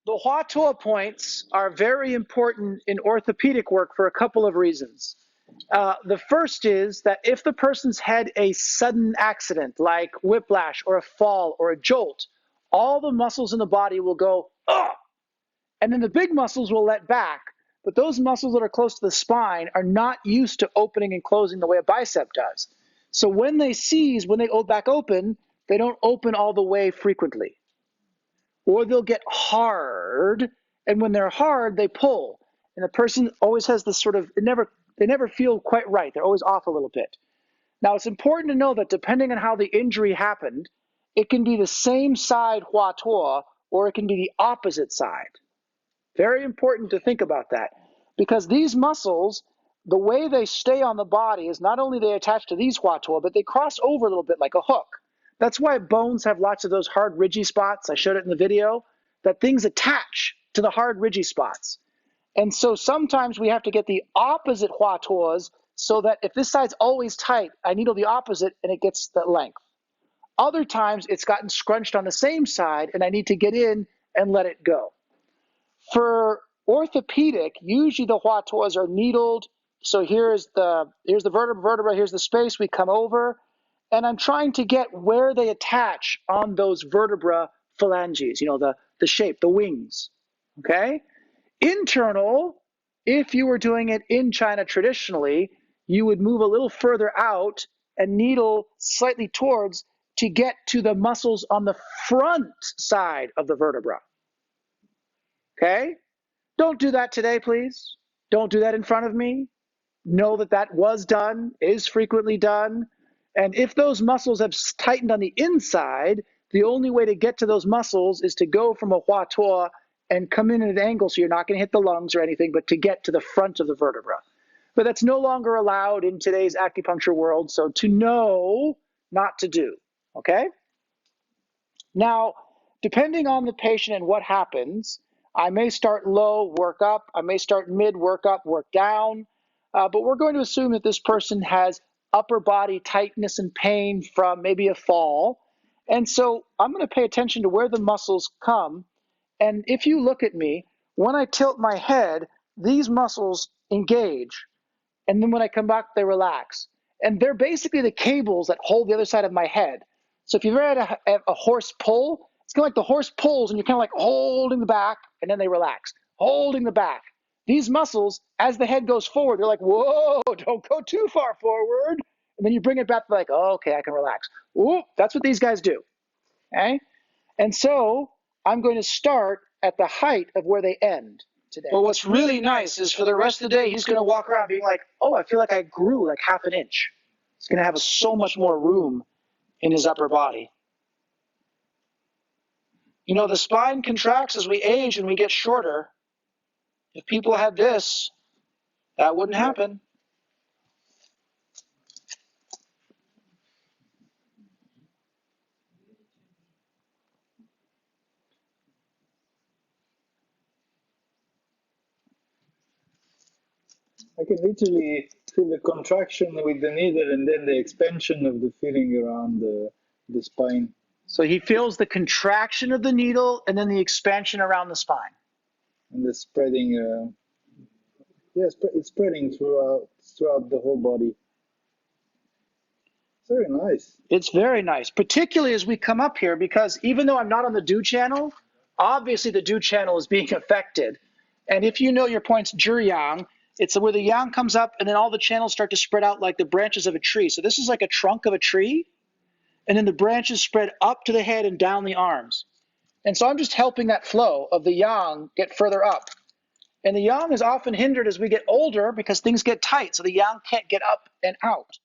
The Hua Tuo points are very important in orthopedic work for a couple of reasons. The first is that if the person's had a sudden accident like whiplash or a fall or a jolt, all the muscles in the body will go, ugh, and then the big muscles will let back. But those muscles that are close to the spine are not used to opening and closing the way a bicep does. So when they seize, when they back open, they don't open all the way frequently. Or they'll get hard, and when they're hard, they pull. And the person always has this sort of, they never feel quite right. They're always off a little bit. Now, it's important to know that depending on how the injury happened, it can be the same side Hua Tuo, or it can be the opposite side. Very important to think about that, because these muscles, the way they stay on the body is not only they attach to these Hua Tuo, but they cross over a little bit like a hook. That's why bones have lots of those hard, ridgy spots. I showed it in the video, that things attach to the hard, ridgy spots. And so sometimes we have to get the opposite Hua Tuos so that if this side's always tight, I needle the opposite and it gets the length. Other times it's gotten scrunched on the same side and I need to get in and let it go. For orthopedic, usually the Hua Tuos are needled. So here's the vertebra, here's the space, we come over, and I'm trying to get where they attach on those vertebra phalanges, the shape, the wings, okay? Internal, if you were doing it in China traditionally, you would move a little further out and needle slightly towards to get to the muscles on the front side of the vertebra, okay? Don't do that today, please. Don't do that in front of me. Know that that was done, is frequently done. And if those muscles have tightened on the inside, the only way to get to those muscles is to go from a Hua Tuo and come in at an angle so you're not going to hit the lungs or anything, but to get to the front of the vertebra. But that's no longer allowed in today's acupuncture world, so to know, not to do, okay? Now, depending on the patient and what happens, I may start low, work up. I may start mid, work up, work down. But we're going to assume that this person has upper body tightness and pain from maybe a fall. And so I'm going to pay attention to where the muscles come. And if you look at me, when I tilt my head, these muscles engage. And then when I come back, they relax. And they're basically the cables that hold the other side of my head. So if you've ever had a horse pull, it's kind of like the horse pulls and you're kind of like holding the back and then they relax, holding the back. These muscles, as the head goes forward, they're like, whoa, don't go too far forward. And then you bring it back to like, oh, okay, I can relax. Ooh, that's what these guys do, okay? And so I'm going to start at the height of where they end today. But what's really nice is for the rest of the day, he's going to walk around being like, oh, I feel like I grew like half an inch. He's going to have so much more room in his upper body. You know, the spine contracts as we age and we get shorter. If people had this, that wouldn't happen. I can literally feel the contraction with the needle and then the expansion of the feeling around the spine. So he feels the contraction of the needle and then the expansion around the spine. And the spreading, it's spreading throughout the whole body. It's very nice. It's very nice, particularly as we come up here, because even though I'm not on the Do channel, obviously the Do channel is being affected. And if you know your points, JulieAnn, it's where the yang comes up and then all the channels start to spread out like the branches of a tree. So this is like a trunk of a tree, and then the branches spread up to the head and down the arms. And so I'm just helping that flow of the yang get further up. And the yang is often hindered as we get older because things get tight, so the yang can't get up and out.